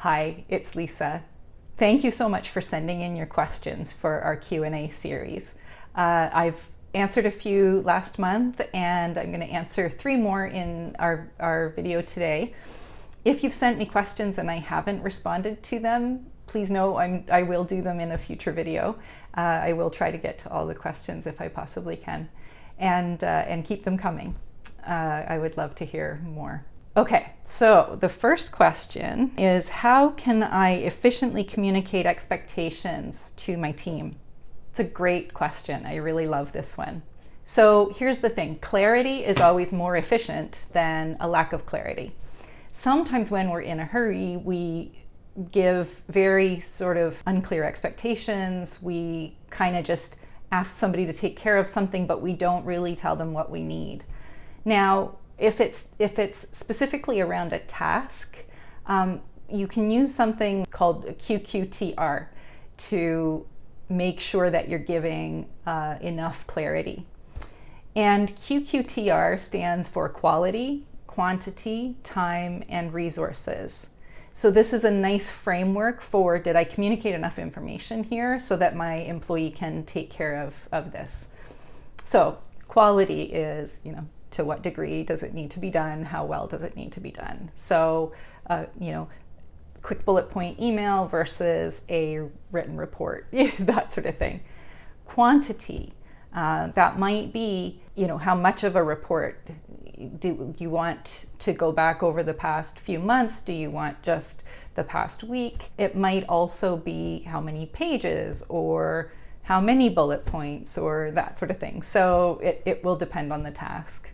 Hi, it's Lisa. Thank you so much for sending in your questions for our Q&A series. I've answered a few last month and I'm going to answer 3 more in our video today. If you've sent me questions and I haven't responded to them, please know I will do them in a future video. I will try to get to all the questions if I possibly can, and keep them coming. I would love to hear more. Okay, so the first question is, how can I efficiently communicate expectations to my team? It's a great question. I really love this one. So here's the thing. Clarity is always more efficient than a lack of clarity. Sometimes when we're in a hurry, we give very sort of unclear expectations. We kind of just ask somebody to take care of something, but we don't really tell them what we need. Now, if it's specifically around a task, you can use something called a QQTR to make sure that you're giving enough clarity. And QQTR stands for quality, quantity, time, and resources. So this is a nice framework for, did I communicate enough information here so that my employee can take care of this? So quality is, to what degree does it need to be done? How well does it need to be done? So, quick bullet point email versus a written report, that sort of thing. Quantity, that might be, how much of a report do you want to go back over the past few months? Do you want just the past week? It might also be how many pages or how many bullet points or that sort of thing. So it will depend on the task.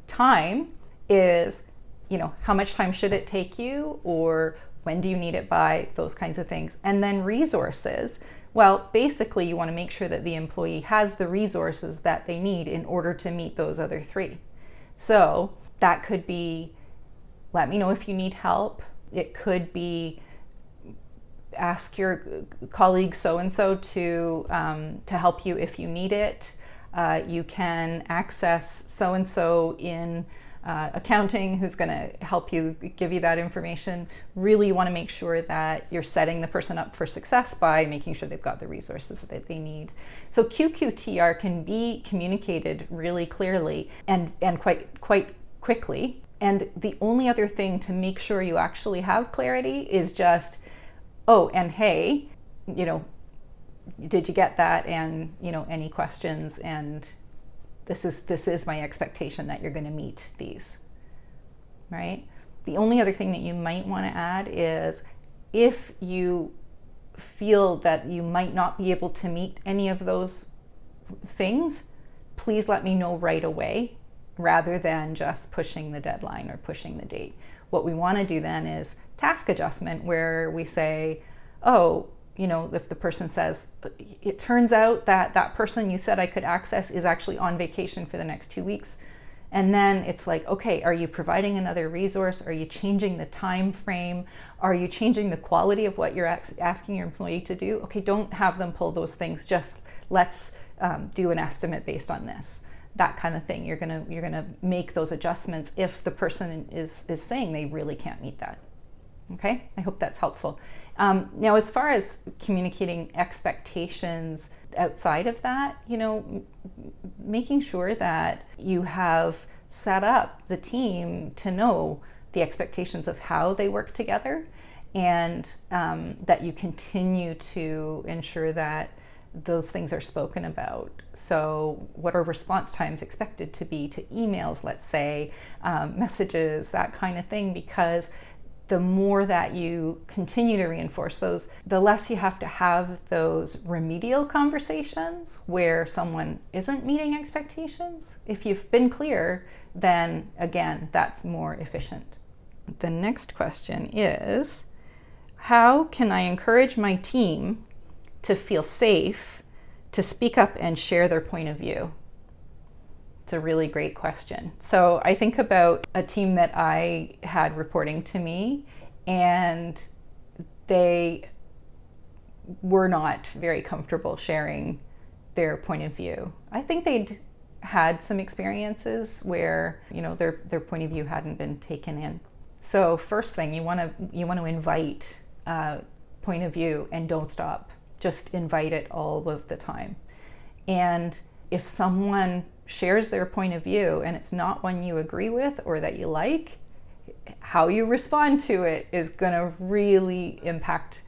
Time is, how much time should it take you, or when do you need it by, those kinds of things. And then resources, well, basically you want to make sure that the employee has the resources that they need in order to meet those other 3. So that could be, let me know if you need help. It could be, ask your colleague so-and-so to help you if you need it. You can access so-and-so in accounting who's going to help you, give you that information. Really, you want to make sure that you're setting the person up for success by making sure they've got the resources that they need. So QQTR can be communicated really clearly and quite quickly. And the only other thing to make sure you actually have clarity is just, oh, and hey, did you get that? And, any questions? And this is my expectation that you're going to meet these, right? The only other thing that you might want to add is, if you feel that you might not be able to meet any of those things, please let me know right away, rather than just pushing the deadline or pushing the date. What we want to do then is task adjustment, where we say, oh, if the person says, it turns out that person you said I could access is actually on vacation for the next 2 weeks. And then it's like, okay, are you providing another resource? Are you changing the time frame? Are you changing the quality of what you're asking your employee to do? Okay, don't have them pull those things. Just let's do an estimate based on this. That kind of thing. You're gonna make those adjustments if the person is saying they really can't meet that. Okay, I hope that's helpful. Now, as far as communicating expectations outside of that, making sure that you have set up the team to know the expectations of how they work together, and that you continue to ensure that those things are spoken about. So what are response times expected to be to emails, let's say, messages, that kind of thing, because the more that you continue to reinforce those, the less you have to have those remedial conversations where someone isn't meeting expectations. If you've been clear, then again, that's more efficient. The next question is, how can I encourage my team to feel safe to speak up and share their point of view? It's a really great question. So I think about a team that I had reporting to me, and they were not very comfortable sharing their point of view. I think they'd had some experiences where, their point of view hadn't been taken in. So first thing, you want to invite point of view, and don't stop. Just invite it all of the time. And if someone shares their point of view and it's not one you agree with or that you like, how you respond to it is going to really impact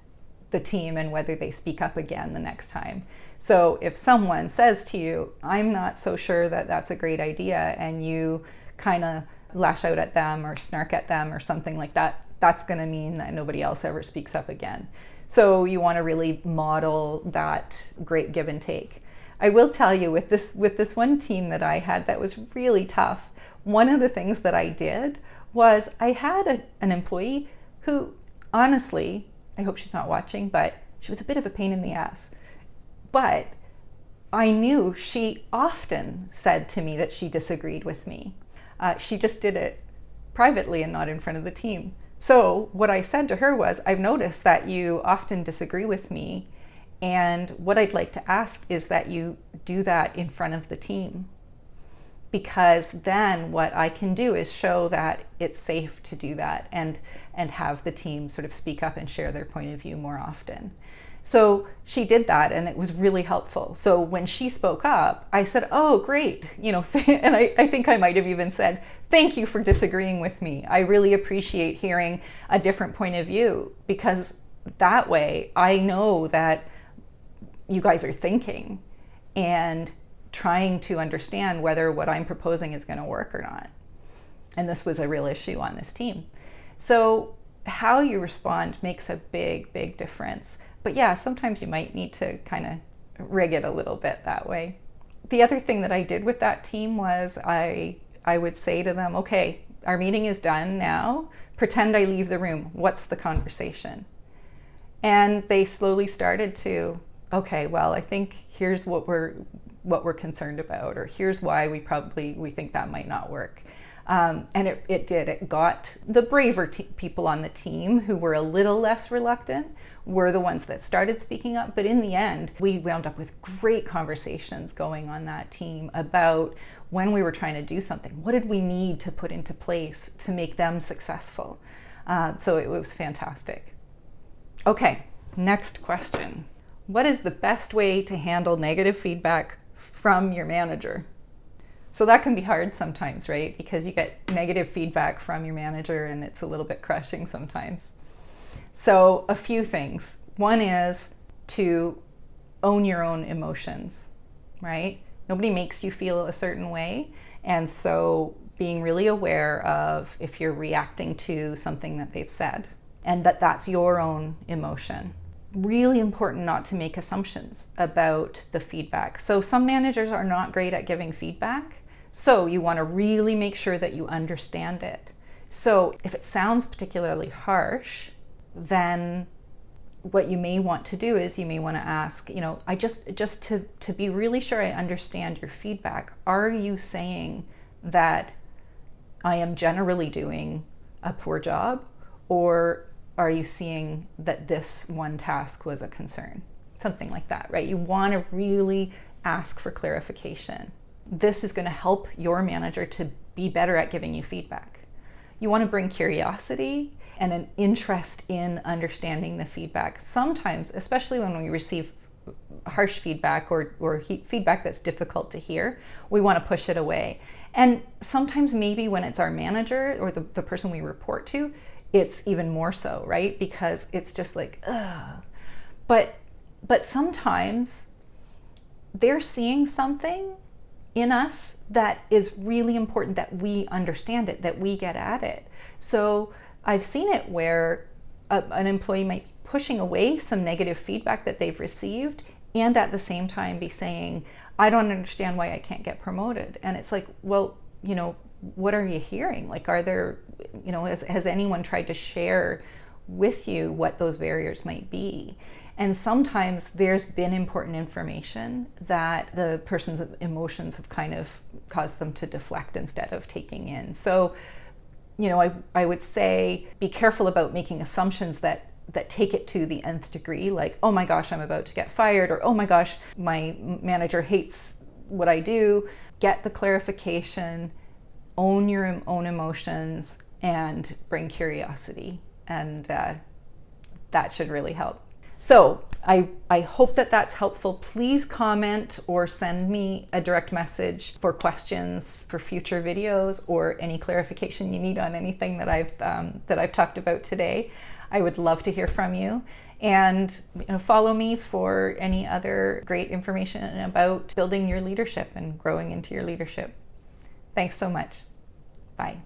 the team and whether they speak up again the next time. So if someone says to you, I'm not so sure that that's a great idea, and you kind of lash out at them or snark at them or something like that, that's going to mean that nobody else ever speaks up again. So you want to really model that great give and take. I will tell you, with this one team that I had that was really tough, one of the things that I did was I had an employee who, honestly, I hope she's not watching, but she was a bit of a pain in the ass. But I knew she often said to me that she disagreed with me. She just did it privately and not in front of the team. So what I said to her was, I've noticed that you often disagree with me, and what I'd like to ask is that you do that in front of the team. Because then what I can do is show that it's safe to do that and have the team sort of speak up and share their point of view more often. So she did that, and it was really helpful. So when she spoke up, I said, oh, great. And I think I might have even said, thank you for disagreeing with me. I really appreciate hearing a different point of view, because that way I know that you guys are thinking and trying to understand whether what I'm proposing is going to work or not. And this was a real issue on this team. So how you respond makes a big, big difference. But yeah, sometimes you might need to kind of rig it a little bit that way. The other thing that I did with that team was I would say to them, okay, our meeting is done now. Pretend I leave the room. What's the conversation? And they slowly started to, okay, well, I think here's what we're concerned about, or here's why we think that might not work. And it did. It got the braver people on the team, who were a little less reluctant, were the ones that started speaking up. But in the end, we wound up with great conversations going on that team about when we were trying to do something, what did we need to put into place to make them successful? So it was fantastic. Okay, next question. What is the best way to handle negative feedback from your manager? So that can be hard sometimes, right? Because you get negative feedback from your manager and it's a little bit crushing sometimes. So a few things. One is to own your own emotions, right? Nobody makes you feel a certain way. And so being really aware of if you're reacting to something that they've said, and that's your own emotion. Really important not to make assumptions about the feedback. So some managers are not great at giving feedback. So you want to really make sure that you understand it. So if it sounds particularly harsh, then what you may want to do is you may want to ask, I just to be really sure I understand your feedback, are you saying that I am generally doing a poor job, or are you seeing that this one task was a concern? Something like that, right? You want to really ask for clarification. This is going to help your manager to be better at giving you feedback. You want to bring curiosity and an interest in understanding the feedback. Sometimes, especially when we receive harsh feedback or feedback that's difficult to hear, we want to push it away. And sometimes maybe when it's our manager or the person we report to, it's even more so, right? Because it's just like, ugh. But sometimes they're seeing something in us that is really important, that we understand it, that we get at it. So I've seen it where an employee might be pushing away some negative feedback that they've received, and at the same time be saying, I don't understand why I can't get promoted. And it's like, well, what are you hearing? Like, are there, has anyone tried to share with you what those barriers might be? And sometimes there's been important information that the person's emotions have kind of caused them to deflect instead of taking in. So, I would say be careful about making assumptions that take it to the nth degree, like, oh my gosh, I'm about to get fired, or oh my gosh, my manager hates what I do. Get the clarification, own your own emotions, and bring curiosity. And that should really help. So I hope that that's helpful. Please comment or send me a direct message for questions for future videos or any clarification you need on anything that I've talked about today. I would love to hear from you. And follow me for any other great information about building your leadership and growing into your leadership. Thanks so much. Bye.